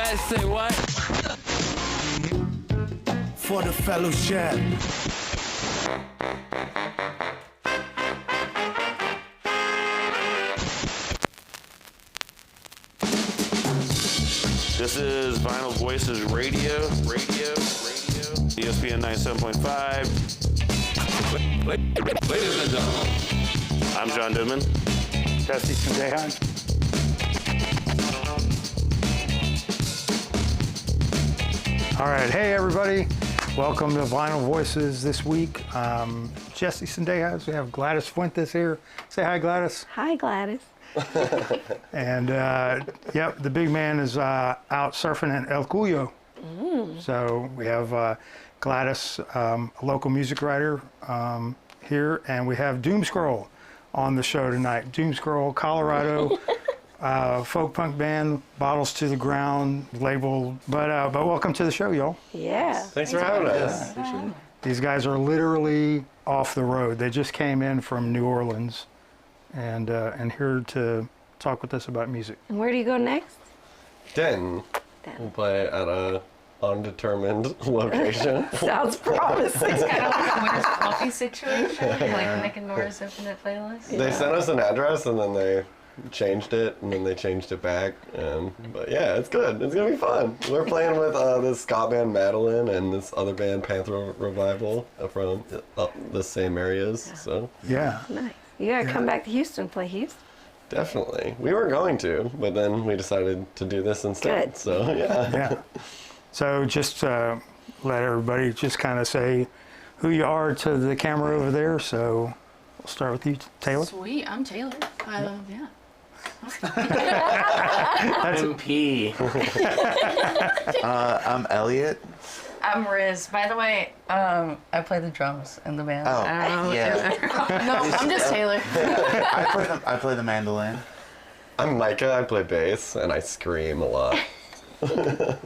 what? Say what? For the fellowship. This is Vinyl Voices Radio. ESPN 97.5. Ladies and gentlemen. I'm John Dooman. Gladys Fuentes. All right, hey everybody. Welcome to Vinyl Voices this week. Jesse Sendejas. We have Gladys Fuentes here. Say hi, Gladys. Hi, Gladys. And yep, the big man is out surfing in El Cuyo. So we have Gladys, a local music writer here, and we have Doom Scroll on the show tonight. Doom Scroll, Colorado, folk punk band, Bottles to the Ground label. But welcome to the show, y'all. Yeah. Thanks for having us. These guys are literally off the road. They just came in from New Orleans, and here to talk with us about music. And where do you go next? Denton. We'll play at a undetermined location. Sounds promising. It's kind of like a Winners Coffee situation, like Nick and Nora's Infinite Playlist. They sent us an address and then they changed it and then they changed it back. But yeah, it's good. It's gonna be fun. We're playing with this ska band Madeline and this other band Panther Revival from the same areas. So Yeah. Nice. You gotta come back to Houston and play Houston. definitely, we were going to, but then we decided to do this instead. Good. So yeah. Yeah. So just let everybody just kind of say who you are to the camera over there. So we'll start with you, Taylor. Sweet, I'm Taylor. Yeah. MP. I'm Elliot. I'm Riz. By the way, I play the drums in the band. Oh, I don't know. yeah. No, I'm just Taylor. I play the mandolin. I'm Micah. I play bass and I scream a lot.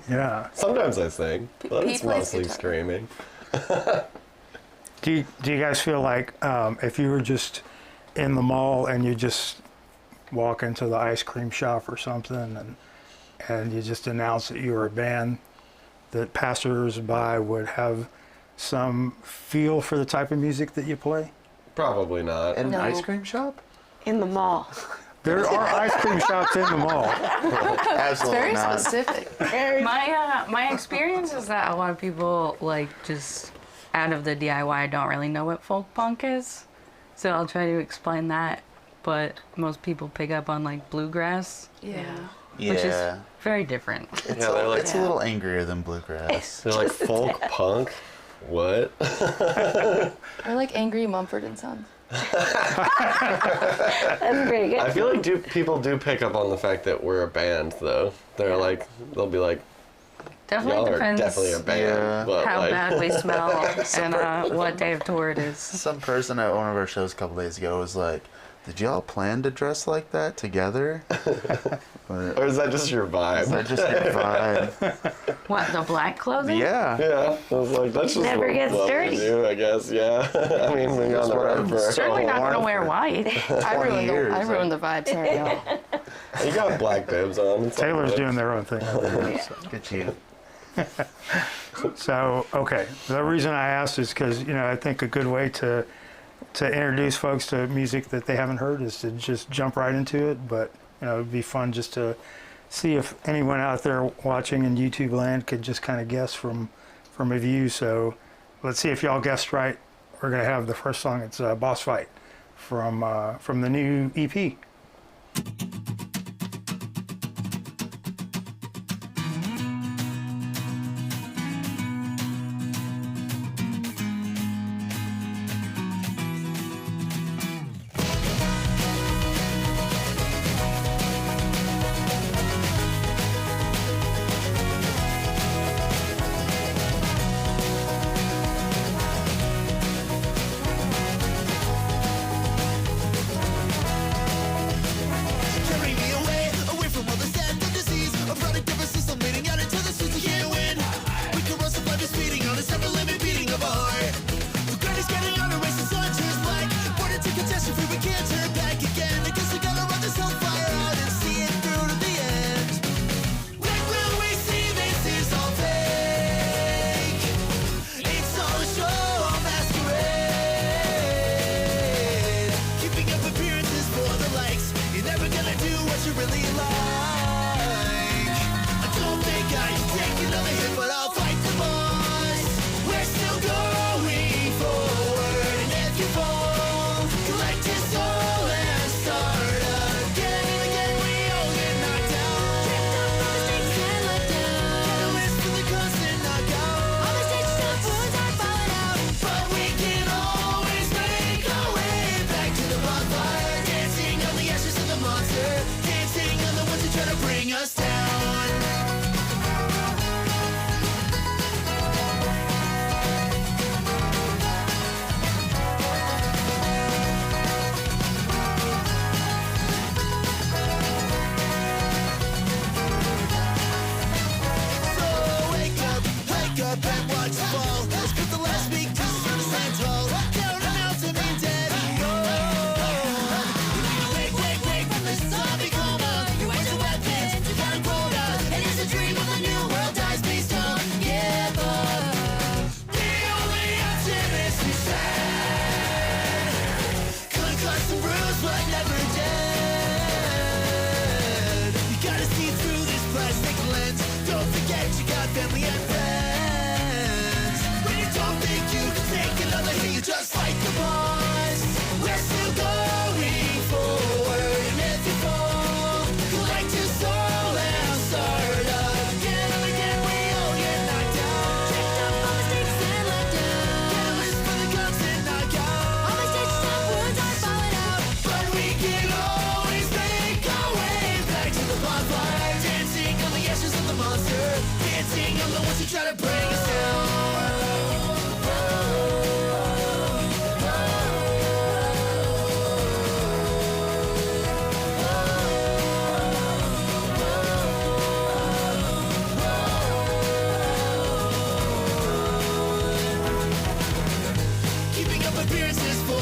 Yeah. Sometimes I sing, but He it's plays mostly guitar. screaming. Do you guys feel like if you were just in the mall and you just walk into the ice cream shop or something and you just announce that you were a band, that passers-by would have some feel for the type of music that you play? Probably not. In an No. ice cream shop? In the mall. There are ice cream shops in the mall. Absolutely Very not. specific. My experience is that a lot of people, like, just out of the DIY don't really know what folk punk is. So I'll try to explain that. But most people pick up on, like, bluegrass. Yeah. Yeah. Which is very different. It's, Yeah, they're like- it's a little angrier than bluegrass. They're like folk punk? What? Or like Angry Mumford and Sons. That's pretty good. I feel like people do pick up on the fact that we're a band, though. They're like, they'll be like, Definitely y'all are depends definitely a band. Yeah. But how like, bad we smell and what day of tour it is. Some person at one of our shows a couple days ago was like, "Did y'all plan to dress like that together?" But or is that just your vibe? is that just your vibe? What, the black clothing? Yeah. Yeah, I was like, that's just Never what, gets what dirty. we do, I guess. Yeah, I mean, we've been on the road for Certainly not going to wear white. I 20 ruined, years, I ruined the vibe. Sorry, y'all. You got black bibs on. It's all Taylor's good. doing their own thing over there. Good to you. So, okay. The reason I asked is because, I think a good way to introduce folks to music that they haven't heard is to just jump right into it. But, it'd be fun just to see if anyone out there watching in YouTube land could just kind of guess from a view. So let's see if y'all guessed right. We're going to have the first song. It's Boss Fight from the new E EP. Just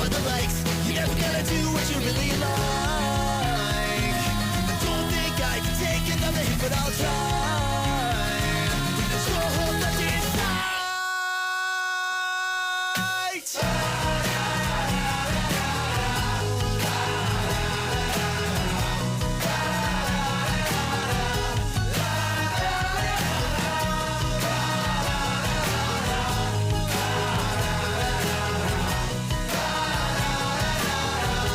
for the likes. You never gotta do what you really like. Don't think I can take another hit, but I'll try. There's no hope left inside.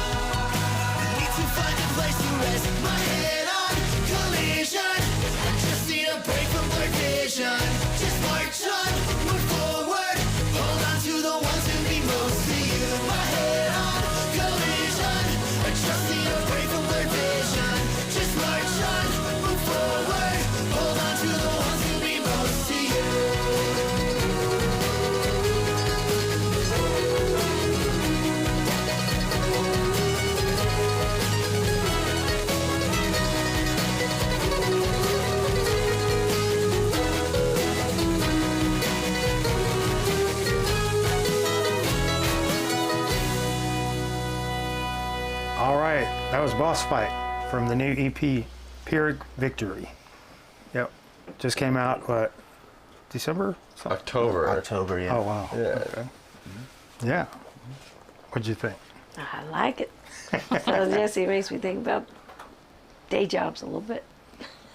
Need to find a place to rest my head on collision. I just need a break from blurred vision. Just march on, move forward. Hold on to the ones who mean most to you. My head on collision. I just need a break from blurred vision. Just march on, move forward. Hold on to the ones who mean most to you. All right, that was Boss Fight from the new EP, Pyrrhic Victory. Yep, just came out, what, December? October. October, yeah. Oh, wow. Yeah. Okay. Yeah. What'd you think? I like it. So Jesse, it makes me think about day jobs a little bit.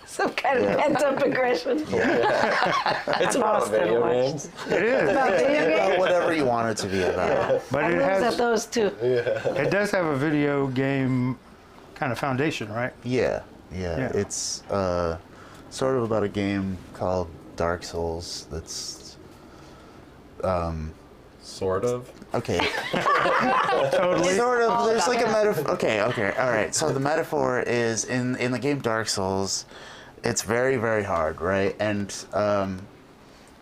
Some kind of pent up aggression. It's about Boston video watched. games. It is, About video games? Well, whatever you want it to be about. but I it looked at has, those two. it does have a video game kind of foundation, right? Yeah. Yeah. It's sort of about a game called Dark Souls that's Sort of. okay. Totally. Sort of. There's like a metaphor. Okay. All right. So the metaphor is in the game Dark Souls, it's very, very hard, right? And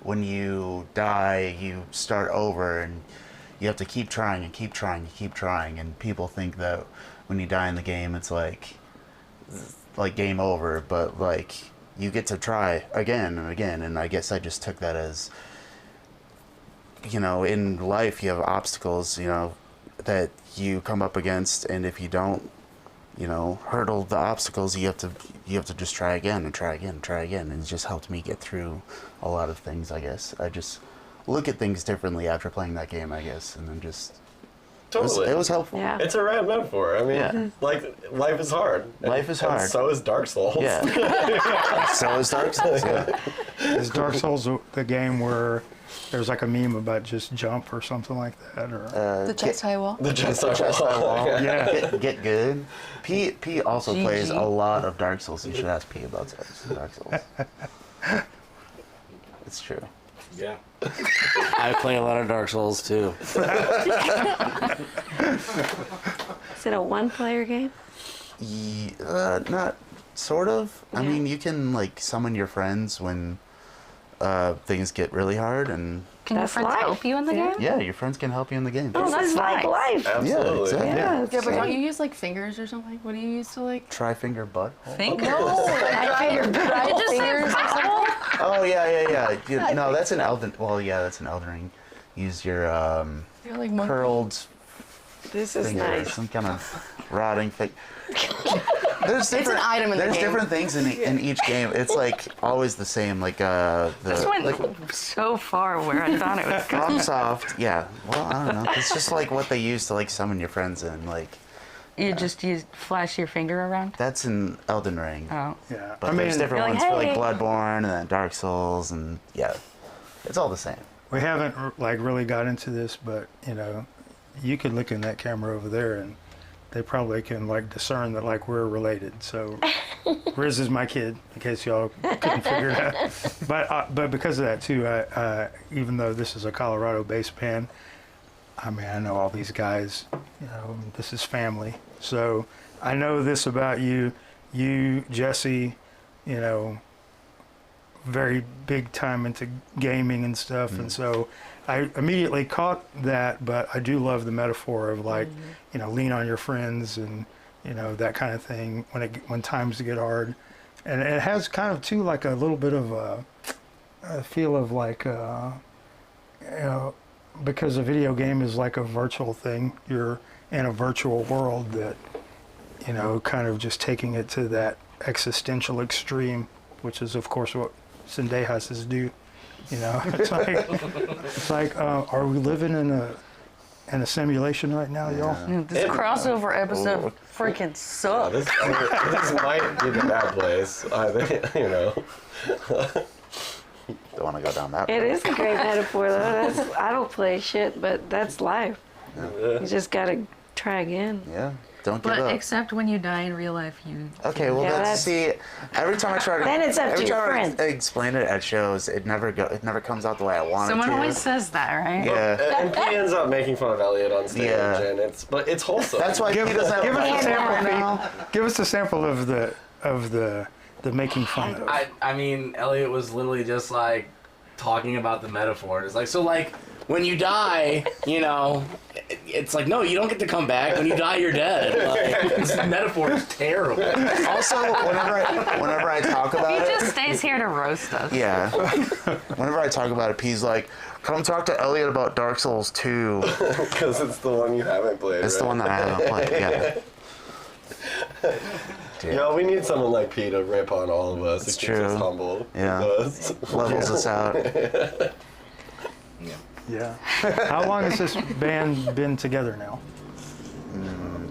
when you die, you start over, and you have to keep trying and keep trying and keep trying. And people think that when you die in the game, it's like game over, but like you get to try again and again. And I guess I just took that as, you know, in life you have obstacles, you know, that you come up against, and if you don't, you know, hurdle the obstacles, you have to just try again and try again and try again. And it just helped me get through a lot of things, I guess. I just look at things differently after playing that game, I guess, and then just Totally. it was helpful. Yeah. It's a rad metaphor. I mean, Yeah. like, life is hard. Life is And hard. so is Dark Souls. Yeah. So is Dark Souls. Yeah. Is Dark Souls the game where there's like a meme about just jump or something like that? Or The chest high wall. The chest Chest high wall. yeah. Get good. P also GG. plays a lot of Dark Souls. You should ask P about Dark Souls. It's true. Yeah. I play a lot of Dark Souls too. Is it a one-player game? Not sort of. I Yeah. mean, you can like summon your friends when things get really hard, and Can your That's friends life. help you in the Yeah. game? yeah, your friends can help you in the game. Oh, that's like nice. life. Absolutely. Yeah, exactly. Yeah, Yeah, it's but don't great. you use like fingers or something? What do you use to like? Tri-finger butt. Think? I figured I just Fingers or said something? Oh yeah. No, that's an Elden. Well, yeah, that's an Elden Ring. Use your You're like monkey. curled This is finger, or nice. some kind of rotting thing. There's It's an item in the There's game. different things in each game. It's like always the same. Like this went so far where I thought it was going. FromSoft. Yeah. Well, I don't know. It's just like what they use to like summon your friends in. Like You just flash your finger around? that's in Elden Ring. Oh. Yeah. But I mean, there's different You're ones like, for like "Hey." Bloodborne and then Dark Souls, and yeah, it's all the same. we haven't like really got into this, but you know, you could look in that camera over there and they probably can like discern that like we're related. So Riz is my kid, in case y'all couldn't figure it out. But because of that too, even though this is a Colorado-based band, I mean I know all these guys. You know, this is family. So I know this about you, Jesse. You know, very big time into gaming and stuff, and so I immediately caught that. But I do love the metaphor of like, you know, lean on your friends and you know that kind of thing when times get hard, and it has kind of too like a little bit of a feel of like you know because a video game is like a virtual thing. You're in a virtual world that, kind of just taking it to that existential extreme, which is of course what Sendejas do. It's like, are we living in a simulation right now, y'all? This crossover episode freaking Yeah, sucks. this might be the bad place. I think, Don't want to go down that It road. is a great metaphor, though. I don't play shit, but that's life. You just gotta try again. Yeah. Don't give But up. except when you die in real life, you. Okay, well, Yeah, that's, see, every time I try to, Then it's up to every your time friends. I explain it at shows, it never comes out the way I want Someone it to. always says that, right? Yeah. and he ends up making fun of Elliot on stage, Yeah. and it's wholesome. That's why Give, he doesn't give us a have sample. now. Pete. Give us a sample of the making fun of. I mean, Elliot was literally just like talking about the metaphor. It's like, so like when you die, it's like, no, you don't get to come back. When you die, you're dead. Like, this metaphor is terrible. Also, whenever I talk about He it, just stays here to roast us. yeah. Whenever I talk about it, P's like, come talk to Elliot about Dark Souls 2. Because it's the one you haven't played. It's right? the one that I haven't played. Yeah. Yo, we need someone like Pete to rip on all of us. It's It keeps us true. humble. Yeah. Because- Levels us out. Yeah. How long has this band been together now?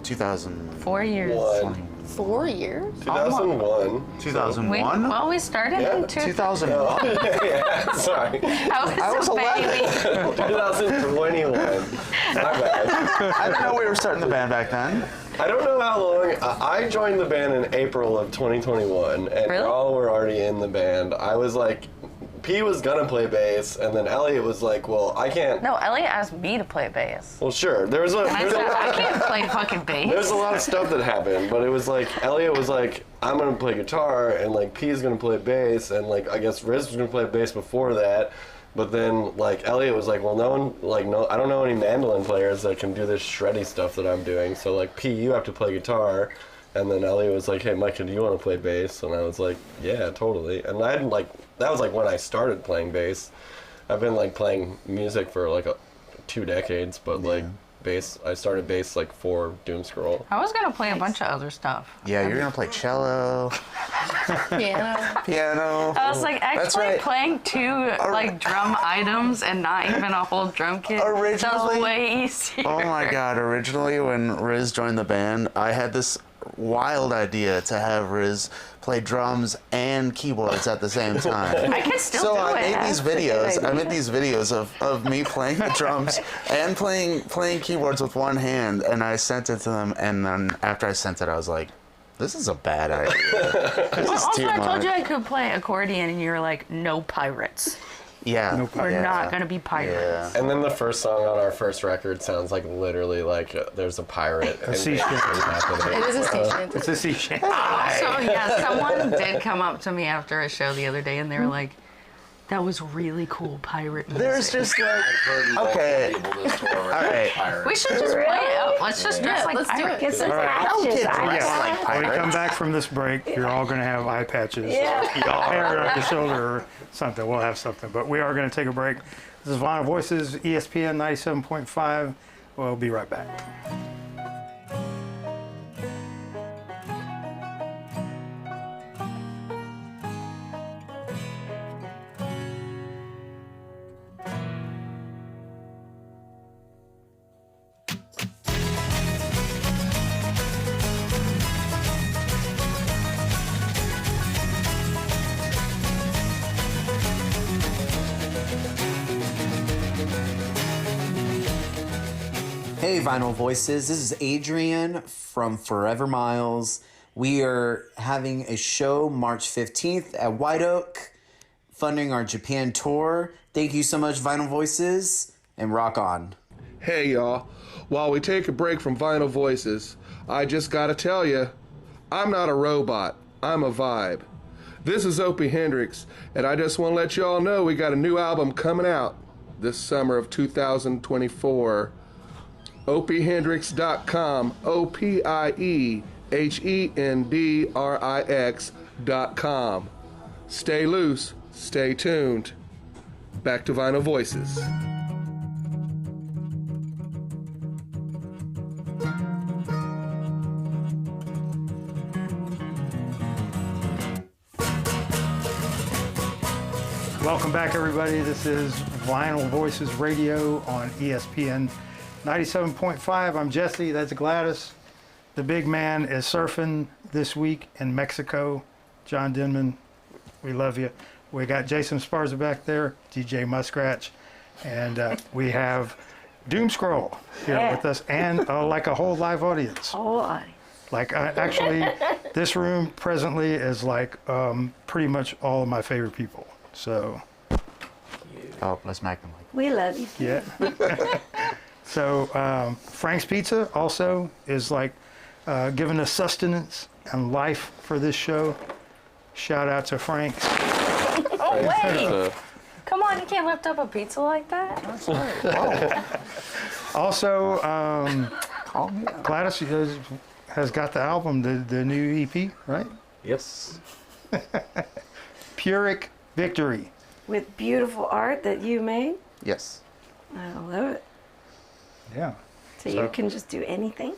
2000. 4 years. One. 4 years? 2001. 2001? We started Yeah, in 2001. Yeah, sorry. I was a baby. 2021. My bad. I didn't know we were starting the band back then. I don't know how long. I joined the band in April of 2021, and Really? y'all were already in the band. I was like, P was gonna play bass, and then Elliot was like, well, I can't. No, Elliot asked me to play bass. Well, sure. And I said, I can't play fucking There's bass. a lot of stuff that happened, but it was like Elliot was like, I'm gonna play guitar, and like P's gonna play bass, and like I guess Riz was gonna play bass before that, but then like Elliot was like, well, I don't know any mandolin players that can do this shreddy stuff that I'm doing, so like P, you have to play guitar, and then Elliot was like, hey, Micah, do you want to play bass? And I was like, yeah, totally. And I hadn't that was like when I started playing bass. I've been like playing music for like 2 decades, but like bass, I started bass like for Doom Scroll. I was gonna play a bunch of other stuff. Yeah, you're gonna play cello, Piano. piano. I was like, That's actually right. playing 2 like drum items and not even a whole drum kit sounds Originally- way easier. Oh my god, originally when Riz joined the band, I had this wild idea to have Riz play drums and keyboards at the same time. I can still So do I it. made these That's a good videos. I idea. made these videos of me playing the drums and playing keyboards with one hand, and I sent it to them. And then after I sent it, I was like, "This is a bad idea. This is Also, too I told much." you I could play accordion, and you were like, "No pirates. Yeah, We're yeah. not gonna be pirates." Yeah. And then the first song on our first record sounds like literally like there's a pirate. and sea basically shanty. happening. It is a station. It's a sea shanty. So yeah, someone did come up to me after a show the other day, and they were like, "That was really cool pirate music." There's just like okay. All right. We should just play it. Let's just dress Yeah, like let's do pirates. it. Get some All right. patches. Kids dress I- like When we come pirates. back from this break, you're all going to have eye patches. Yeah. Hair on your shoulder or something. We'll have something. But we are going to take a break. This is Vinyl Voices, ESPN 97.5. We'll be right back. Hey, Vinyl Voices. This is Adrian from Forever Miles. We are having a show March 15th at White Oak, funding our Japan tour. Thank you so much, Vinyl Voices, and rock on. Hey y'all, while we take a break from Vinyl Voices, I just gotta tell you, I'm not a robot, I'm a vibe. This is Opie Hendrix, and I just want to let y'all know we got a new album coming out this summer of 2024. OpieHendrix.com, OpieHendrix.com. Stay loose, stay tuned. Back to Vinyl Voices. Welcome back, everybody. This is Vinyl Voices Radio on ESPN 97.5. I'm Jesse. That's Gladys. The big man is surfing this week in Mexico. John Denman, we love you. We got Jason Sparza back there, DJ Muskratch, and we have Doom Scroll here with us, and like a whole live audience. Whole audience. Like, actually, this room presently is like pretty much all of my favorite people. So, Oh, let's make them like. We love you. yeah. So, Frank's Pizza also is like giving us sustenance and life for this show. Shout out to Frank's. Oh, wait. Come on, you can't lift up a pizza like that. Also, Gladys has got the album, the new EP, right? Yes. Pyrrhic Victory. With beautiful art that you made. Yes. I love it. Yeah. So you can just do anything?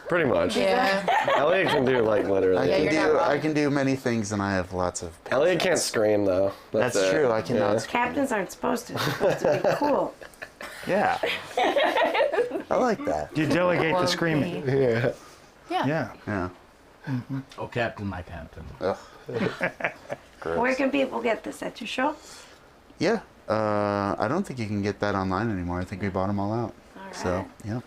Pretty much. Yeah. Elliot can do like literally. I can do many things, and I have lots of. Elliot can't scream though. That's it. true. I cannot. Captains aren't supposed to. They're supposed to be cool. Yeah. I like that. You delegate the screaming. Yeah. Yeah. Yeah. Oh, Captain, my Captain. Ugh. Where can people get this? At your show? Yeah. I don't think you can get that online anymore. I think we bought them all out. All So, right. yeah.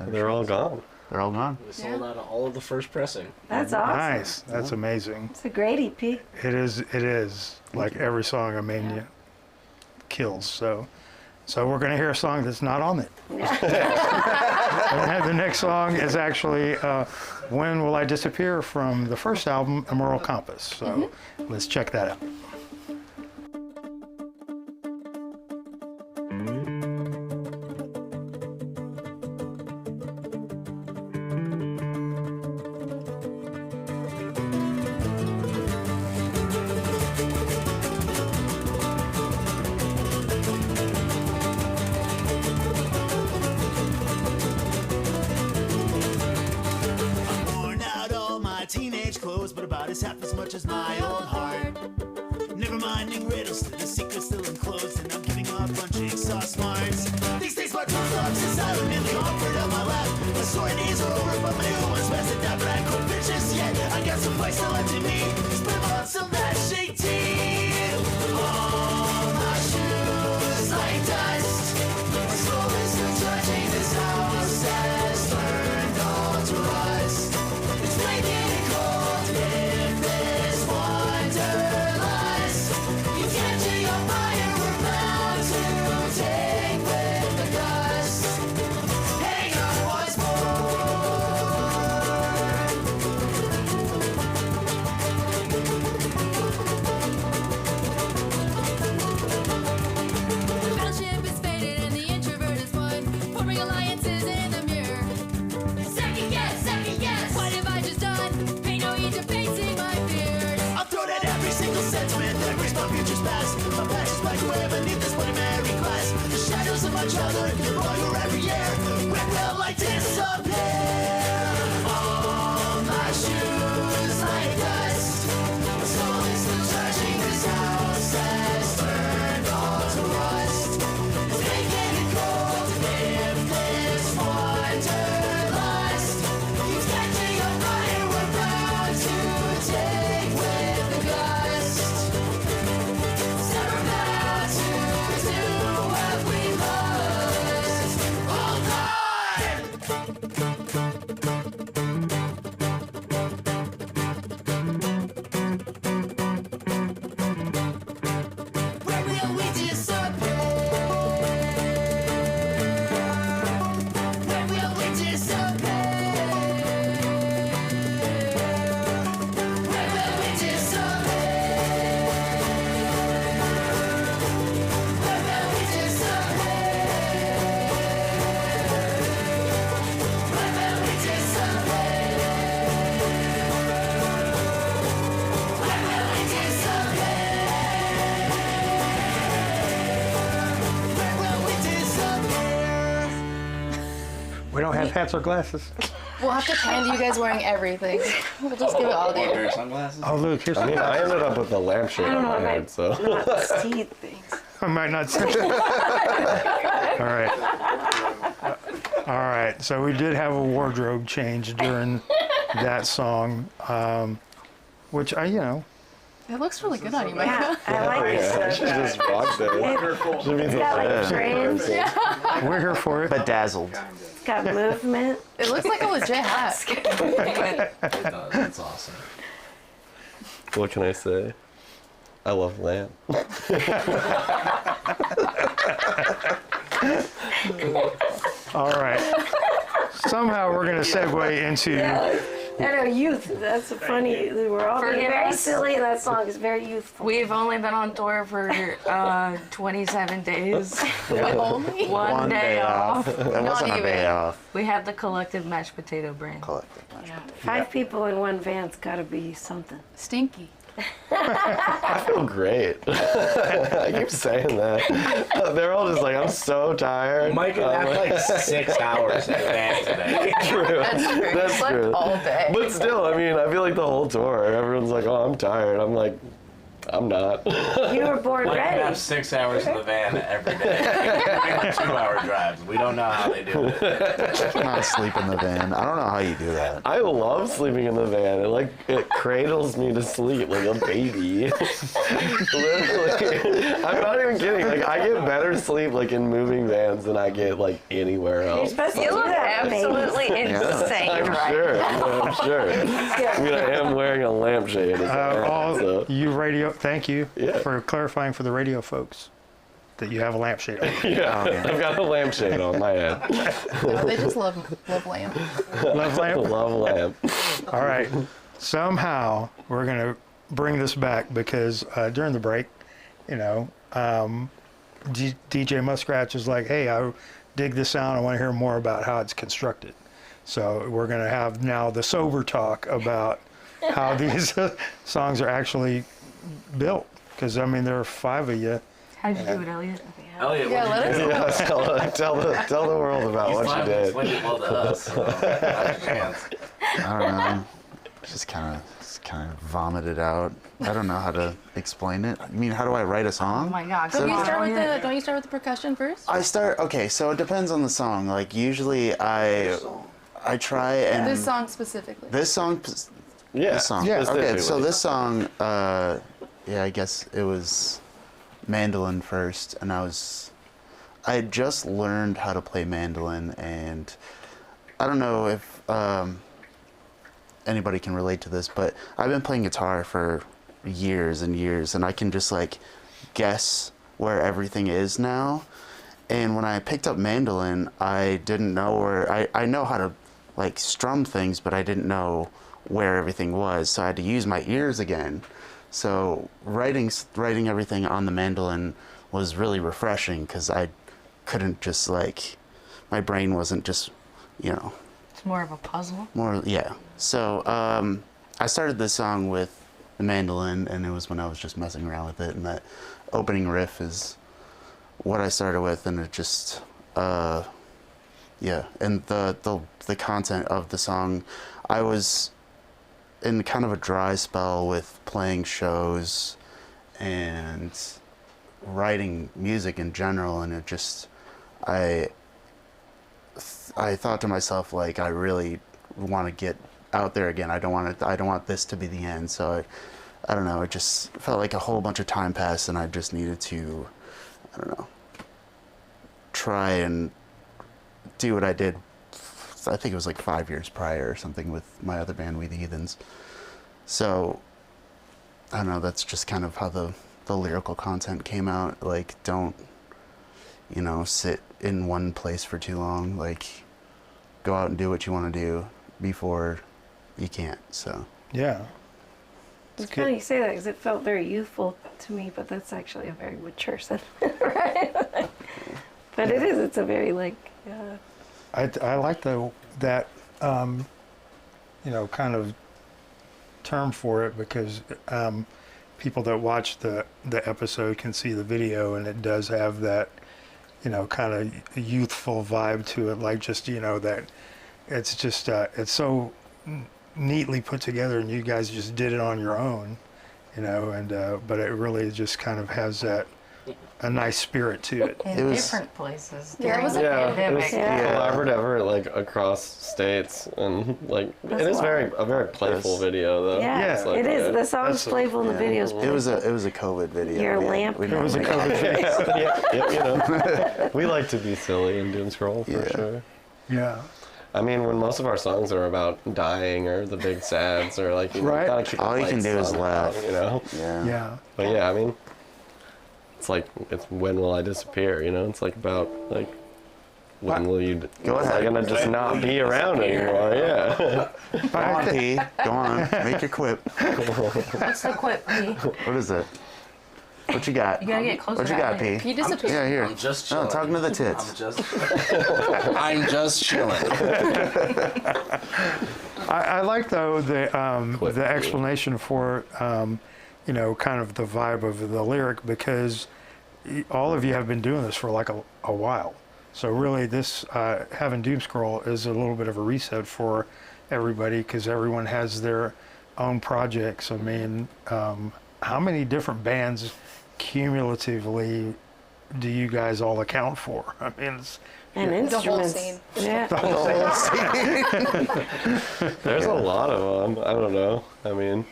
They're all gone. They're all gone. We sold out of all of the first pressing. That's awesome. Nice. That's amazing. It's a great E EP. It is. It is. Like every song I made you kills. So we're gonna hear a song that's not on it. And the next song is actually "When Will I Disappear" from the first album, Immoral Compass. So let's check that out. Worn out all my teenage clothes, but about as half as much as my old heart. Never minding riddles to the secret still enclosed, and I'm giving up on jigsaw smarts. These days my toes up since I was in the comfort of my lap. My sore days are over, but my new one's rested down. But I quit bitches yet. I got some place still left in me. Split on some that shake tea. All my shoes like dust. My soul is still touching this house has turned all to rust. It's making it cold in this wanderlust. You can't do your fire, we're bound to take with the dust. Hang on once The battleship is faded and the introvert is won, forming alliances in the mirror. Second guess, what have I just done? Pay no heed to facing my fears. I'll throw out every single sentiment that brings my future's past. My past is black away beneath this primary glass. The shadows of my childhood can blow you every year. When will I disappear? All my shoes like dust. My soul is still touching this house has turned all to rust. It's making it cold to live this wanderlust. Keeps catching on fire, we're bound to take with the gust. So we're bound to do what we must. All don't have hats or glasses. We'll have to pan to you guys wearing everything. We'll just give it all to One pair you. of sunglasses? Oh, look, here's I mean, I ended up with a lampshade I don't on know, my I head, so. not see things. I might not say. All right. All right. So we did have a wardrobe change during that song, which I, It looks really good on you, Yeah, Micah. I like Yeah, this. she just rocked it. She means It's got like a braids. we're here for it. Bedazzled. It's got movement. It looks like a legit hat. It does. That's awesome. What can I say? I love lamb. All right. Somehow we're going to segue into. I know, youth. That's funny. We're all being Forgive very us. silly, and that song is very youthful. We've only been on tour for 27 days. Only? One day off. It wasn't a even. day off. We have the collective mashed potato brand. Collective. Five people in one van's got to be something. Stinky. I feel great. I keep saying that. They're all just like, I'm so tired. Mike had like 6 hours in advance today. True. That's true. That's Slept true. all day. But still, I mean, I feel like the whole tour, everyone's like, oh, I'm tired. I'm like, I'm not. You were born Mike ready. have 6 hours in the van every day. 2-hour drives. We don't know how they do it. I cannot sleep in the van. I don't know how you do that. I love sleeping in the van. It cradles me to sleep like a baby. Literally. I'm not even kidding. Like, I get better sleep like in moving vans than I get like anywhere You're else. supposed to You do look that, baby. absolutely insane I'm right sure. I'm sure. I mean, I am wearing a lampshade. So. Thank you Yeah. for clarifying for the radio folks that you have a lampshade on. Yeah, I've got a lampshade on my head. No, they just love lamb. Love lamp? Love lamp. All right. Somehow we're going to bring this back because during the break, DJ Muskrat was like, hey, I dig this sound. I want to hear more about how it's constructed. So we're going to have now the sober talk about how these songs are actually built. Because, I mean, there are 5 of you. How'd you do it, Elliot? Elliot, Yeah, what'd you let do? us know. Tell the world about He's what fine you with did. explaining it well to us. So not a chance. I don't know. Just kind of vomited out. I don't know how to explain it. I mean, how do I write a Oh song? my God. Don't come you on, start with Elliot. don't you start with the percussion first? Okay, so it depends on the song. Like, usually I try and... This song specifically. This song... Yeah. This song. Yeah. Okay, so this song, I guess it was mandolin first, and I had just learned how to play mandolin, and I don't know if anybody can relate to this, but I've been playing guitar for years and years, and I can just like guess where everything is now. And when I picked up mandolin, I didn't know where I know how to like strum things, but I didn't know where everything was, so I had to use my ears again. So writing everything on the mandolin was really refreshing because I couldn't just like, my brain wasn't just, It's more of a puzzle. So I started this song with the mandolin, and it was when I was just messing around with it, and that opening riff is what I started with, and it just and the content of the song, I was in kind of a dry spell with playing shows and writing music in general, and it just I thought to myself, like, I really want to get out there again. I don't want this to be the end. So I don't know, it just felt like a whole bunch of time passed, and I just needed to, I don't know, try and do what I did. I think it was like 5 years prior or something with my other band, We the Heathens. So I don't know, that's just kind of how the lyrical content came out. Like, don't, sit in one place for too long. Like, go out and do what you want to do before you can't. So Yeah. It's funny you say that because it felt very youthful to me, but that's actually a very mature sentiment, right? But it is. It's a very I like that kind of term for it because people that watch the episode can see the video, and it does have that kind of youthful vibe to it, like just, that it's just, it's so neatly put together, and you guys just did it on your own, and, but it really just kind of has a nice spirit to it. In different places. Yeah, it was a it was pandemic. collaborative, like across states, and like it is a very playful video though. Yeah, It's like, it is. The song's playful and the video's playful. It was a COVID video. Your lamp. It was a COVID video. yeah, we like to be silly and doom scroll for sure. Yeah. I mean, when most of our songs are about dying or the big sads or like, Right. gotta keep the All you can lights do is on, laugh. Yeah. Yeah. But yeah, I mean, it's like, it's when will I disappear? It's like about like when will you? Go was ahead. I gonna just not be around anymore? Yeah. Go on, P. Go on. Make your quip. What's the quip, P? What is it? What you got? You gotta get closer What you to got, that. P? He disappeared. Yeah, here. I'm just No, chilling. talking to the tits. I'm just chilling. I like though the explanation for kind of the vibe of the lyric, because all of you have been doing this for like a while. So really, this having doom scroll is a little bit of a reset for everybody, because everyone has their own projects. I mean, how many different bands cumulatively do you guys all account for? I mean, it's And The whole instruments. scene. Yeah. the whole scene. There's a lot of them. I don't know. I mean,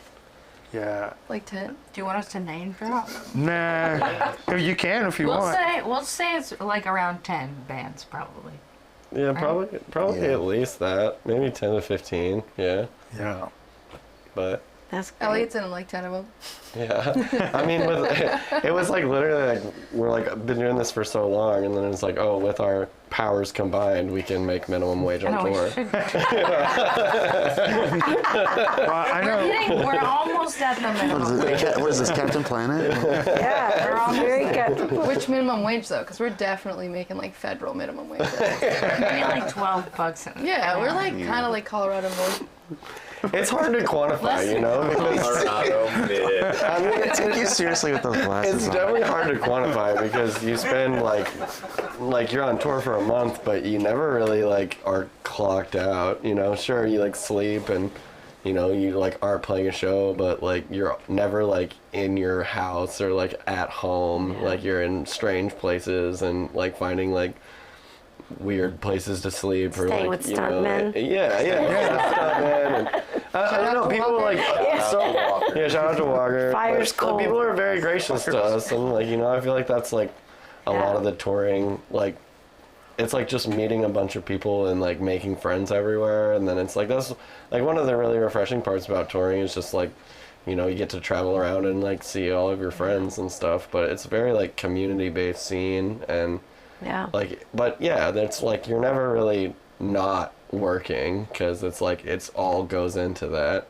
Yeah. Like 10. Do you want us to name drop? Nah. You can if you want. We'll say it's like around 10 bands probably. yeah, probably at least that. Maybe 10 to 15. Yeah, Yeah. but. That's great. Elliot's in like 10 of them. Yeah, I mean, it was like literally like we're like been doing this for so long, and then it's like, oh, with our powers combined, we can make minimum wage on No, we tour. should. Well, I know. Kidding, we're almost at the minimum. What is this, Captain Planet? Yeah, they're all very good. Which minimum wage though? Because we're definitely making like federal minimum wage. Maybe like $12 an Yeah, we're like kind of like Colorado North. It's hard to quantify, because I mean, take you seriously with those glasses it's on. definitely hard to quantify because you spend like you're on tour for a month, but you never really like are clocked out. Sure, you like sleep and you like aren't playing a show, but like you're never like in your house or like at home. Like you're in strange places and like finding like weird places to sleep or Staying like with stuntmen. stuntmen. And, I don't know, people like shout out to Walker. Fire's But cold. people are very gracious to us, and like I feel like that's like a lot of the touring. Like it's like just meeting a bunch of people and like making friends everywhere, and then it's like that's like one of the really refreshing parts about touring is just like you get to travel around and like see all of your friends and stuff. But it's very like community based scene and. Yeah. Like, but yeah, that's like you're never really not working because it's like it's all goes into that,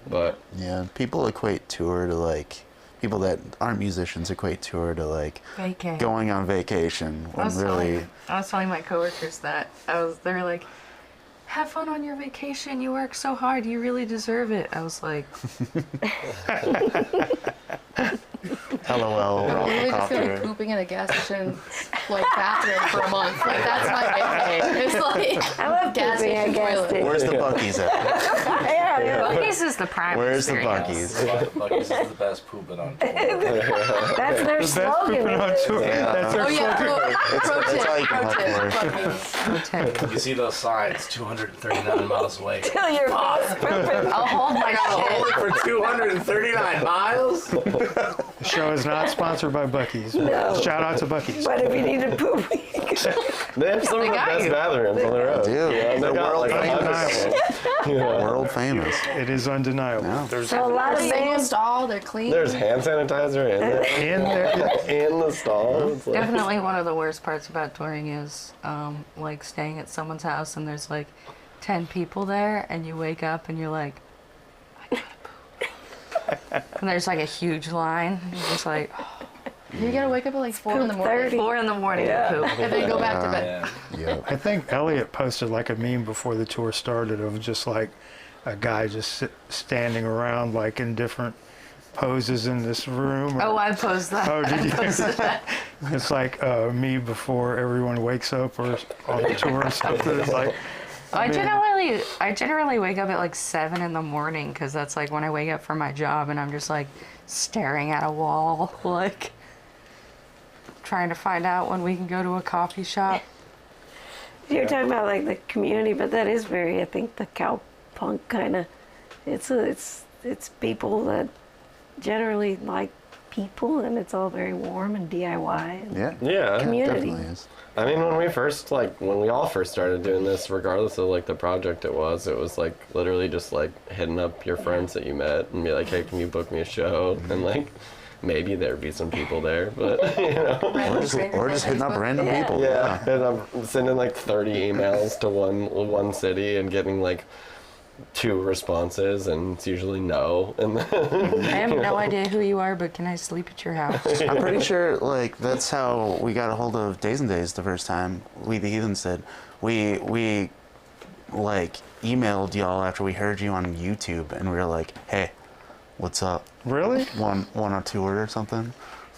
But Yeah, people equate tour to like people that aren't musicians equate tour to like Vacay. going on vacation. I When was really, telling my coworkers that they were like, "Have fun on your vacation. You work so hard. You really deserve it." I was like, LOL, I'm roll literally just gonna be copter. pooping in a gas station like bathroom for a month. Like that's my vacay. It's like I love gas pooping at station gas toilet. stations. Where's the Buc-ee's at? Yeah. Buc-ee's is the prime Where's the experience. Buc-ee's? Buc-ee's is the best pooping on tour. That's their Best slogan. pooping on tour. That's their Oh yeah, slogan. pro That's all you tip, can pro hope tip. for. You see those signs, 239 miles away. Till your face pooping. I'll hold my shit. Only for 239 miles? The show is not sponsored by Buc-ee's. No. Shout out to Buc-ee's. But if you need to poop, they have some of the got best you. bathrooms on the road. Dude, They they're got, world like, famous. World famous. It is undeniable. Yeah. There's so a lot of Single bands. stall, they're clean. There's hand sanitizer in there. in there. In the stall. It's like, Definitely one of the worst parts about touring is like staying at someone's house and there's like 10 people there and you wake up and you're like, I gotta poop. And there's like a huge line. You're just like, You gotta wake up at like 4 in the morning 4 in the morning to poop. and then go back to bed. Yeah. Yeah. I think Elliot posted like a meme before the tour started of just like a guy just standing around like in different poses in this room. Oh, I posed that. Oh, did I you? posted that. It's like me before everyone wakes up or on the tour or something. It's like, I generally wake up at like 7 in the morning because that's like when I wake up for my job and I'm just like staring at a wall, like trying to find out when we can go to a coffee shop. You're talking about like the community, but that is very, I think, the cowpunk kind of. It's people that generally like people, and it's all very warm and DIY. And Yeah. community. Definitely is. I mean, when we all first started doing this, regardless of like the project it was like literally just like hitting up your friends that you met and be like, hey, can you book me a show? And like, maybe there'd be some people there, but you know. Or just hitting up random people. Yeah, and I'm sending like 30 emails to one city and getting like 2 responses, and it's usually no. And then, I have no idea who you are, but can I sleep at your house? I'm pretty sure, like, that's how we got a hold of Days and Days the first time. We the Heathens did. We like emailed y'all after we heard you on YouTube, and we were like, hey, what's up? really? Want a tour or something?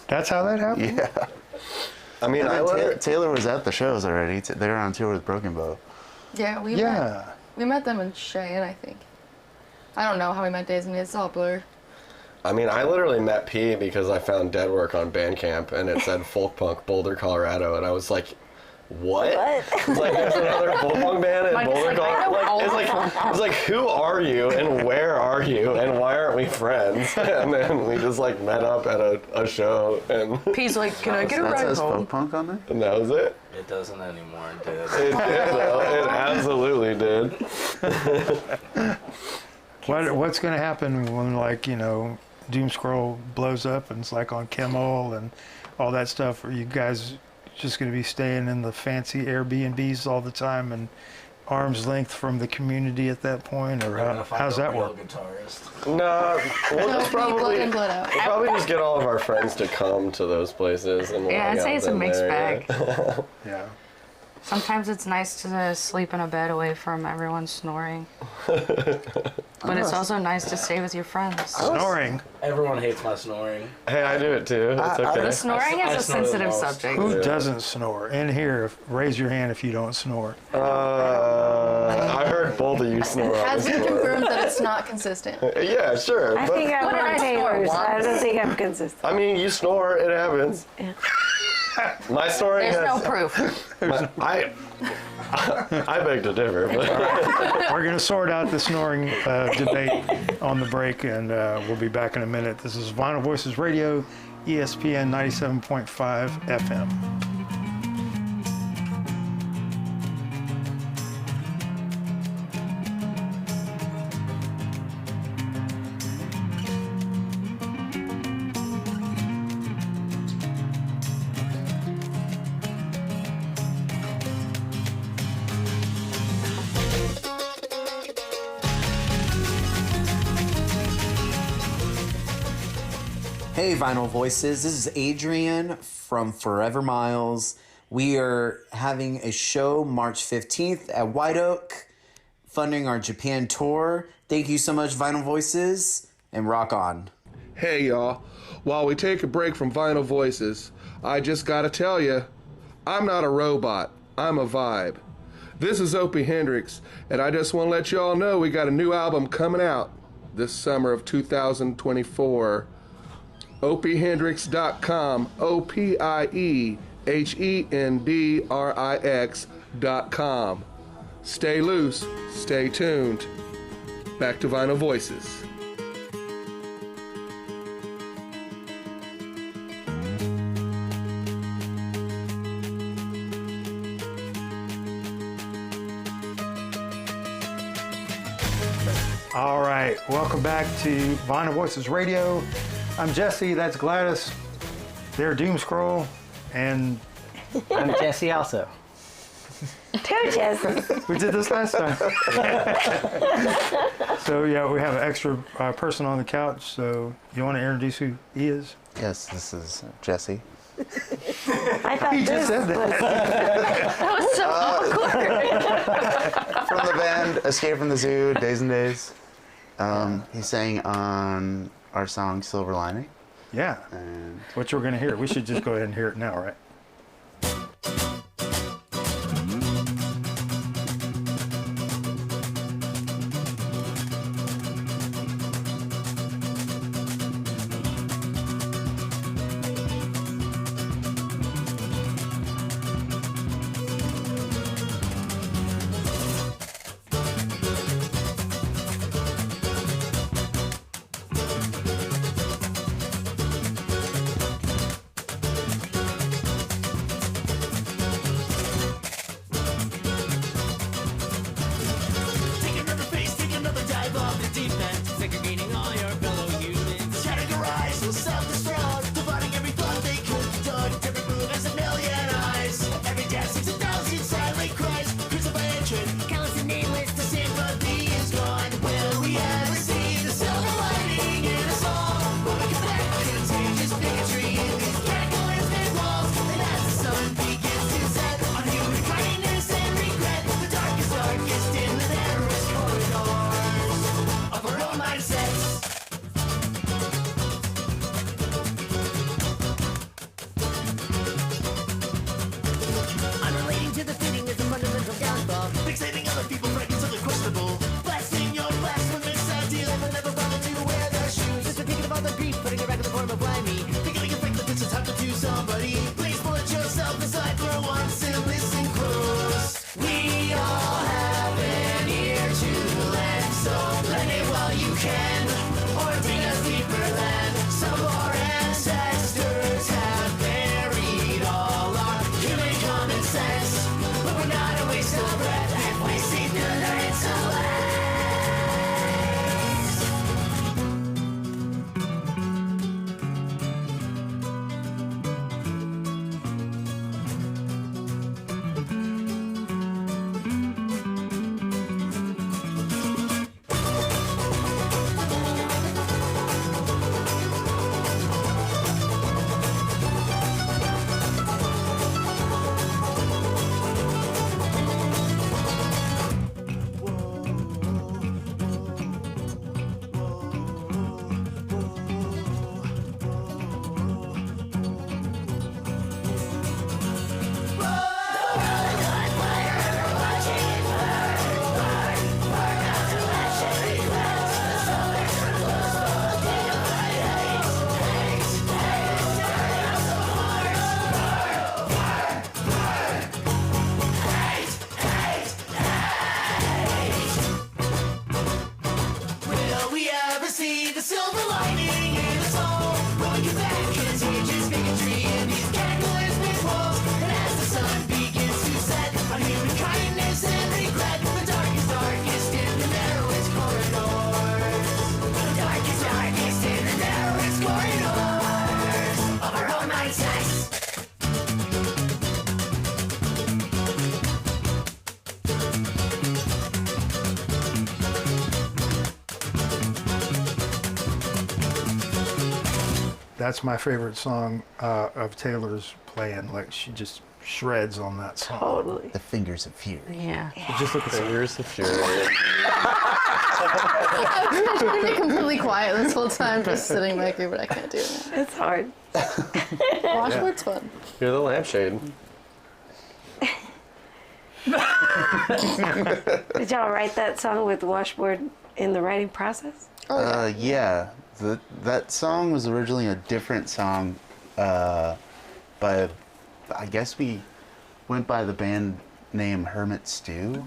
That's how that happened? Yeah. I mean, And then Taylor was at the shows already. They were on tour with Broken Bow. Yeah, we met them in Cheyenne, I think. I don't know how we met Days and Days. It's all blur. I mean, I literally met P because I found Dead Work on Bandcamp and it said folk punk Boulder, Colorado, and I was like, what? It's like there's another folk punk band in Mike is Boulder, like, I know Colorado. all It's like who are you and where are you and why aren't we friends? And then we just like met up at a show and P's like, can I get a That ride says home? folk punk on there? and that was it. It doesn't anymore, dude. It did though. It absolutely did. What's going to happen when, like, you know, Doom Scroll blows up and it's like on Kimmel and all that stuff? Are you guys just going to be staying in the fancy Airbnbs all the time and arm's length from the community at that point, or how's that work? No, we'll just probably out. we'll probably just get all of our friends to come to those places and we'll Yeah, hang I'd say out it's a in mixed there, bag. Yeah. Sometimes it's nice to sleep in a bed away from everyone snoring. But it's also nice to stay with your friends. Snoring. Everyone hates my snoring. Hey, I do it too. It's okay. The snoring is a sensitive subject. Who doesn't snore? In here, raise your hand if you don't snore. I heard both of you snore. It on has this been floor. confirmed that it's not consistent. Yeah, sure. I but- think I'm on Taylor's. I don't think I'm consistent. I mean, you snore, it happens. Yeah. My snoring There's no has... proof. I beg to differ, but... We're going to sort out the snoring debate on the break, and we'll be back in a minute. This is Vinyl Voices Radio, ESPN 97.5 FM. Hey, Vinyl Voices. This is Adrian from Forever Miles. We are having a show March 15th at White Oak, funding our Japan tour. Thank you so much, Vinyl Voices, and rock on. Hey, y'all. While we take a break from Vinyl Voices, I just gotta tell you, I'm not a robot. I'm a vibe. This is Opie Hendrix, and I just want to let y'all know we got a new album coming out this summer of 2024. OpieHendrix.com, OpieHendrix.com. Stay loose, stay tuned. Back to Vinyl Voices. All right, welcome back to Vinyl Voices Radio. I'm Jesse, that's Gladys. They're Doom Scroll, and I'm Jesse also. Two Jesse. we did this last time. So yeah, we have an extra person on the couch, so you want to introduce who he is? Yes, this is Jesse. I thought He this just said that. That was so awkward. From the band Escape from the Zoo, Days and Days. He sang on our song Silver Lining. Yeah. And Which we're gonna hear. We should just go ahead and hear it now, right? Take another face, take another dive off the deep end. Segregating all your fellow humans. Categorize, will self-destruct. Dividing every thought they could conduct. Every move has a million eyes. Every dance sings 1,000 silent cries. Crucified hatred, countless and nameless. The sympathy is gone. Will we ever see the silver lining in us all? Will we connect contagious bigotry in these cataclysmic walls? And as the sun begins to set on human kindness and regret, the darkest in the narrowest corridors of our own mindsets. Unrelating to the fitting is a fundamental downfall. Fixating other people frightens other questionable. Blasting your blasphemous ideal will never bother to wear their shoes. Just been thinking about the grief, putting it back in the form of blimey. Thinking it affect the distance happened to somebody. Please put yourself aside for once and listen close. We all have an ear to lend, so lend it while you can, or dig us deeper than some of our ancestors have buried all our human common sense. But we're not a waste of breath, and wasting ignorance of lies. Will we ever see the silver lining in us all? Will we get back contagious bigotry in these cataclysmic walls? And as the sun begins to set on human kindness and regret, the darkest in the narrowest corridors. The darkest in the narrowest corridors of our own mindsets. That's my favorite song of Taylor's playing. Like, she just shreds on that song. Totally. The Fingers of Fury. Yeah. Just look at Fingers of Fury. I'm trying to be completely quiet this whole time, just sitting back here, but I can't do it. It's hard. Washboard's fun. You're the lampshade. Did y'all write that song with Washboard in the writing process? Yeah. That song was originally a different song, but I guess we went by the band name Hermit Stew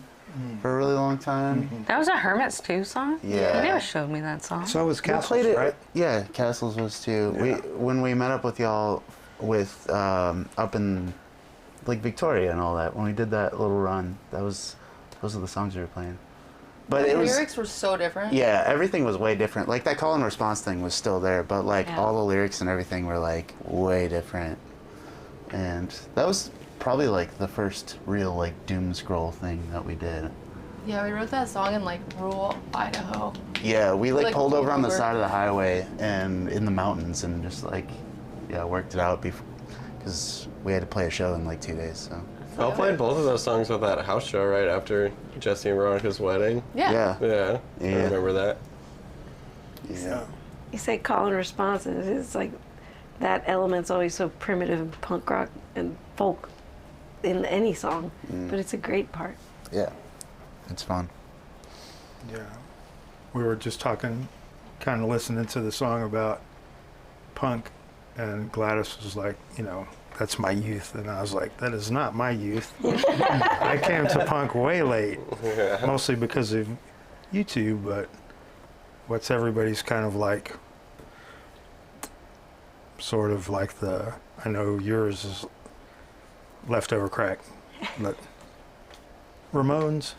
for a really long time. That was a Hermit Stew song? Yeah. You never showed me that song. So was We Castles, played it, right? Yeah, Castles was too. Yeah. When we met up with y'all with up in like Victoria and all that, when we did that little run, those are the songs we were playing. But The it was, lyrics were so different. yeah, everything was way different. Like that call and response thing was still there, but like all the lyrics and everything were like way different. And that was probably like the first real like doom scroll thing that we did. Yeah, we wrote that song in like rural Idaho. Yeah, we like pulled over on the over. side of the highway and in the mountains and just like, yeah, worked it out because we had to play a show in like 2 days. So. I played both of those songs with that house show right after Jesse and Veronica's wedding. Yeah. Yeah. Yeah. I Yeah. remember that. Yeah. you say call and response, and it's like that element's always so primitive in punk rock and folk in any song, but it's a great part. Yeah, it's fun. Yeah. We were just talking, kind of listening to the song about punk, and Gladys was like, you know, that's my youth. And I was like, that is not my youth. I came to punk way late, mostly because of YouTube, but what's everybody's kind of like, sort of like the, I know yours is leftover crack, but Ramones.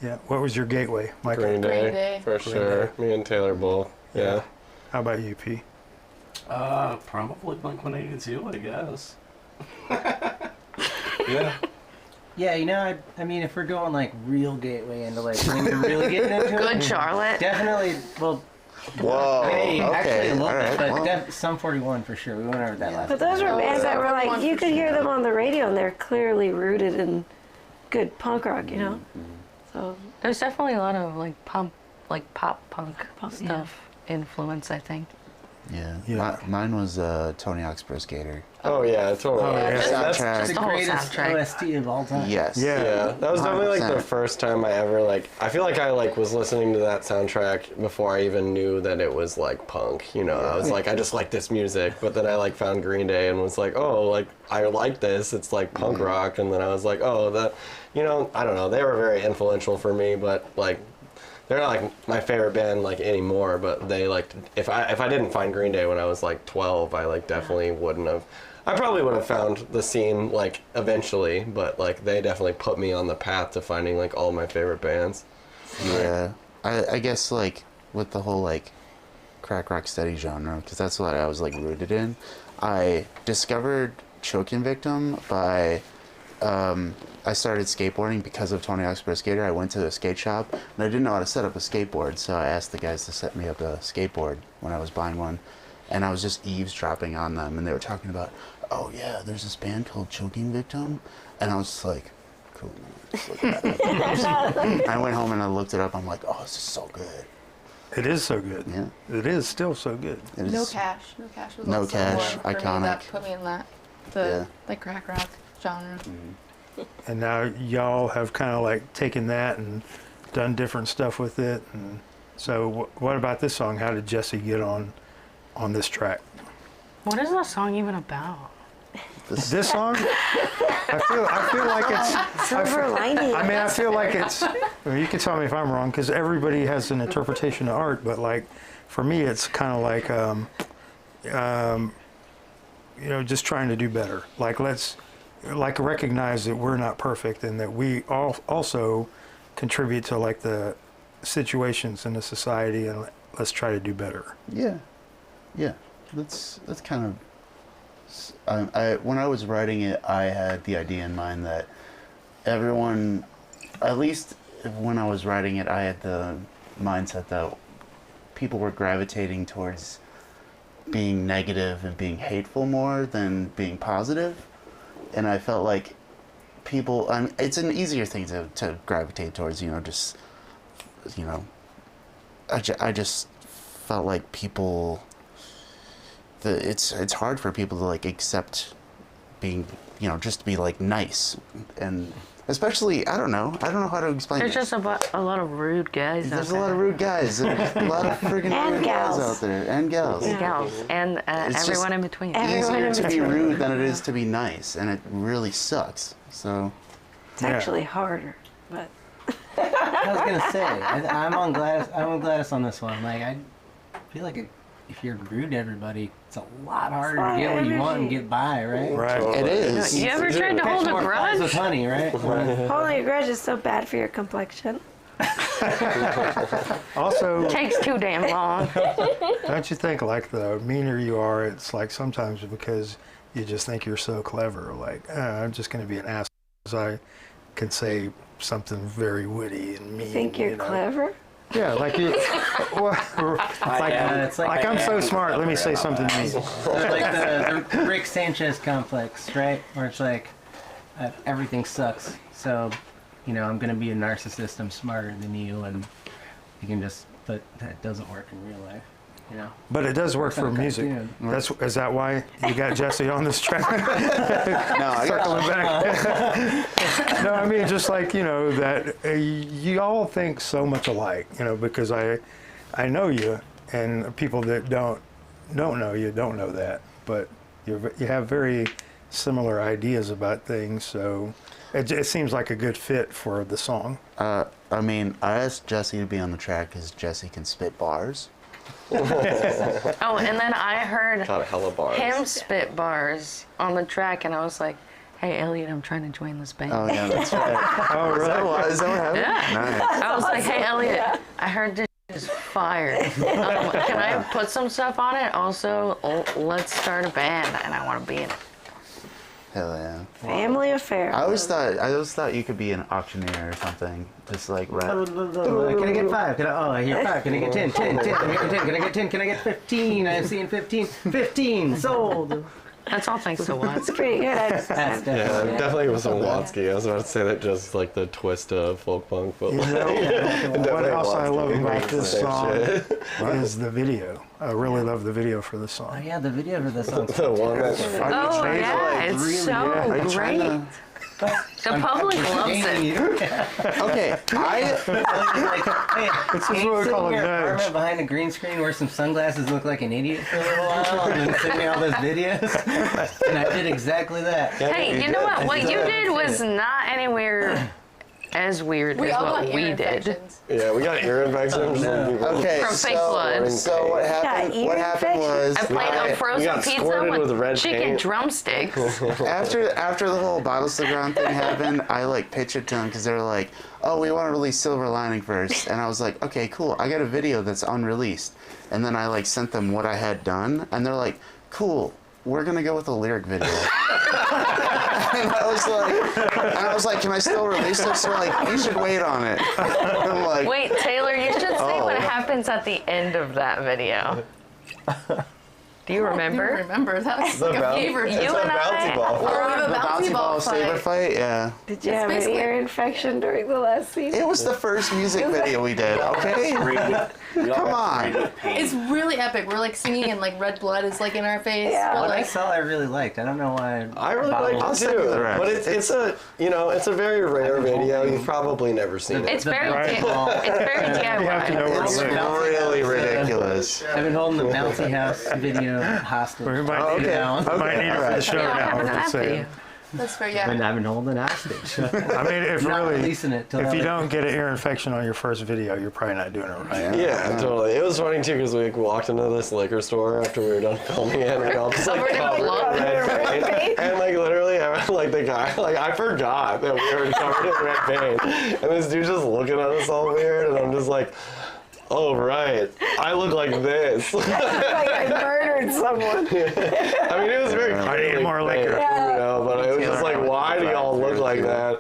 Yeah, what was your gateway, Michael? Green Day, Green Day. for Green sure. Day. Me and Taylor both. Yeah. How about you, P? Probably Blink-182, I guess. Yeah. Yeah, you know, I mean, if we're going like real gateway into like when you're really getting into it, Good Charlotte. definitely. Well, Whoa. hey, actually a little all bit, right, but well. Sum 41 for sure. We went over that last. But those were bands that were like, you could hear them on the radio, and they're clearly rooted in good punk rock, you know? So There's definitely a lot of like pop punk Punk, stuff influence, I think. Yeah. Yeah. Mine was Tony Hawk's Pro Skater. Oh yeah, totally. Oh, yeah. That's Soundtrack. The the whole greatest soundtrack. OST of all time. Yes. Yeah. Yeah, that was definitely like the 100%. first time I ever like. I feel like I like was listening to that soundtrack before I even knew that it was like punk. You know, I was like, I just like this music. But then I like found Green Day and was like, oh, like I like this. It's like punk rock. And then I was like, oh, that. You know, I don't know. They were very influential for me, but like. They're not like my favorite band like anymore, but they like if I didn't find Green Day when I was like 12, I like definitely wouldn't have. I probably would have found the scene like eventually, but like they definitely put me on the path to finding like all my favorite bands. Yeah. I guess like with the whole like crack rock steady genre, because that's what I was like rooted in. I discovered Choking Victim by I started skateboarding because of Tony Hawk's Pro Skater. I went to a skate shop and I didn't know how to set up a skateboard, so I asked the guys to set me up a skateboard when I was buying one, and I was just eavesdropping on them, and they were talking about, oh yeah, there's this band called Choking Victim, and I was just like, cool. Let's look at it. I went home and I looked it up. I'm like, oh, this is so good. It is so good. Yeah. It is still so good. It is, No Cash. No Cash was No also Cash, one for me iconic. that put me in that the crack rock genre. And now y'all have kind of like taken that and done different stuff with it. And so what about this song? How did Jesse get on this track? What is that song even about? This song? I feel like it's silver lining. I mean, I feel like it's, well, you can tell me if I'm wrong, because everybody has an interpretation of art, but like for me it's kind of like you know, just trying to do better. Like let's like recognize that we're not perfect and that we all also contribute to like the situations in the society, and let's try to do better. Yeah, yeah. That's kind of. When I was writing it, I had the idea in mind that everyone, at least when I was writing it, I had the mindset that people were gravitating towards being negative and being hateful more than being positive. And I felt like people, it's an easier thing to gravitate towards, you know, just, you know, I just felt like people, it's hard for people to like accept being, you know, just to be like nice, and especially I don't know how to explain There's it. just a lot of rude guys. There's a lot of rude guys, and a lot of freaking rude guys out there, and gals. And gals, and It's everyone just in between. easier to be rude than it is to be nice, and it really sucks. So It's actually harder, but I was gonna say I'm on Gladys on this one. Like I feel like if you're rude to everybody, it's a lot harder to get what you want and get by, right? Right. It is. You ever tried to Catch hold a more flies with grudge? honey, right? holding a grudge is so bad for your complexion. Also, Takes too damn long. don't you think like the meaner you are, it's like sometimes because you just think you're so clever, like I'm just going to be an ass, as I can say something very witty and mean. You think you're you know? clever? Yeah, like you, well, it's like I'm so smart. Let me say something mean. It's like the Rick Sanchez complex, right? Where it's like everything sucks, so you know I'm gonna be a narcissist. I'm smarter than you, and you can just. But that doesn't work in real life. you know. But it does work for music. Is that why you got Jesse on this track? No, I Circling back. No, I mean just like that you all think so much alike. Because I know you, and people that don't know you don't know that, but you have very similar ideas about things. So it seems like a good fit for the song. I mean, I asked Jesse to be on the track because Jesse can spit bars. Oh, and then I heard Got a hella bars. him spit bars on the track, and I was like, "Hey, Elliot, I'm trying to join this band." Oh yeah, that's right. Oh really? Is that what happened? Yeah. Nice. I was like, "Hey, Elliot, I heard this is fire. Can I put some stuff on it? Also, let's start a band, and I want to be in it." Hell yeah. Family affair. I always thought you could be an auctioneer or something. Just like rap. Can I get 5? I hear 5. Can I get 10? 10. Can I get 10? Can I get 10? Can I get 15? I'm seeing 15. 15 sold. That's all thanks to Watts. It's pretty good. Yeah, it definitely was a Watsky. I was about to say that just like the twist of folk punk, but What else I love about this Same song shit. is the video. I really love the video for the song. Oh yeah, the video for this song. The one that's Oh yeah, it's so great. The public loves it. Okay, This is what we call a nudge. Apartment behind a green screen, wear some sunglasses, look like an idiot for a little while, and then send me all those videos. And I did exactly that. Hey, you know what? What you did was not anywhere as weird We as all got what ear we did. infections. Yeah, we got ear infections. Okay, From fake blood. So what happened? What happened was I played a frozen got pizza squirted with red chicken paint. drumsticks. after the whole Bottles to the Ground thing happened, I like pitched it to them because they were like, "Oh, we want to release Silver Lining first," and I was like, "Okay, cool. I got a video that's unreleased," and then I like sent them what I had done, and they're like, "Cool. We're gonna go with a lyric video." And I was like, "Can I still release this?" So like, "You should wait on it." I'm like, Wait, Taylor, you should say what Oh. happens at the end of that video. Do you I don't remember? remember. That's The like a bounce- favorite. it's You a and bouncy I- ball. Or we have a the bouncy ball saber fight. fight. Yeah. Did you It's have an basically- ear infection during the last scene? It was the first music video we did. Okay. Come on. It's really epic. We're like singing and like red blood is like in our face. Yeah. But What I like, saw, I really liked. I don't know why. I really liked I'll it send you the too, rest. but it's a it's a very rare video. You've probably never seen it. It's very, Right. it's very You have to know DIY. where It's to look. really ridiculous. I've been holding the bouncy house video hostage. We might need Okay. it. Might need it for the show Yeah, what now. happened to that Let's say. video? that's fair, And yeah. I've been holding it hostage. I mean, if Not really, releasing it till if you that- don't get an ear infection on your first video, you're probably not doing it right. Yeah, totally. It was funny too because we walked into this liquor store after we were done filming it, and we all just like Covered in covered blood. in red paint. And like literally, like the guy, like I forgot that we were covered in red paint, and this dude just looking at us all weird, and I'm just like, oh right, I look like this. Like I murdered someone. I mean, it was very I need clearly more fake, liquor. you know, but it was just like, why do y'all look like that?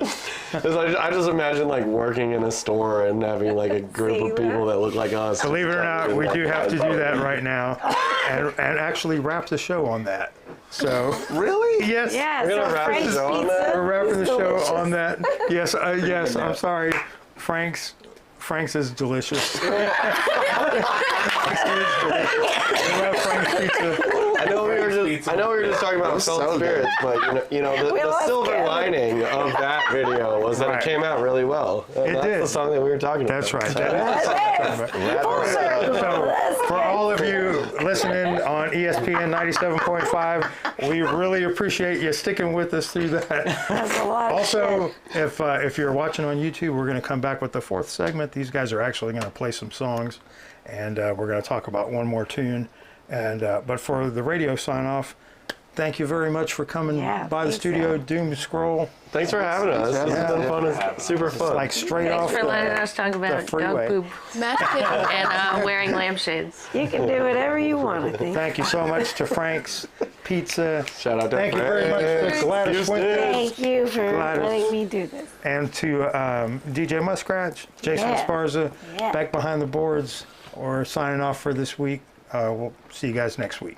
'Cause I just imagine like working in a store and having like a group of people that look like us. Believe it or not, we do have to do that right now, and actually wrap the show on that. So Really? yes, Yeah, We're gonna so wrap French the show on pizza. that? we're wrapping the is show delicious. on that. Yes, yes. I'm sorry, Frank's is delicious. We love Frank's pizza. I know we were just talking about so felt spirits, but you know We the love silver Kevin. lining of that video was that Right. it came out really well. And It that's did. the song that we were talking That's about. right. That is. Full circle. So, That's for all of you listening on ESPN 97.5, we really appreciate you sticking with us through that. That's a lot of Also, shit. if you're watching on YouTube, we're going to come back with the fourth segment. These guys are actually going to play some songs, and we're going to talk about one more tune. And but for the radio sign off, thank you very much for coming Yeah, by the thanks, studio. Sam. Doom Scroll, Thanks for having us. This has been fun. It's super fun. like straight Thanks off for letting the, us talk about freeway. dog poop Mashed potatoes. and wearing lampshades. You can do whatever you want, I think. Thank you so much to Frank's Pizza. Shout out to Thank you very much to Gladys Houston. Fuentes Thank you for Gladys. letting me do this. and to DJ Muskrat, Jason Yeah. Esparza, Yeah. back behind the boards, or signing off for this week. We'll see you guys next week.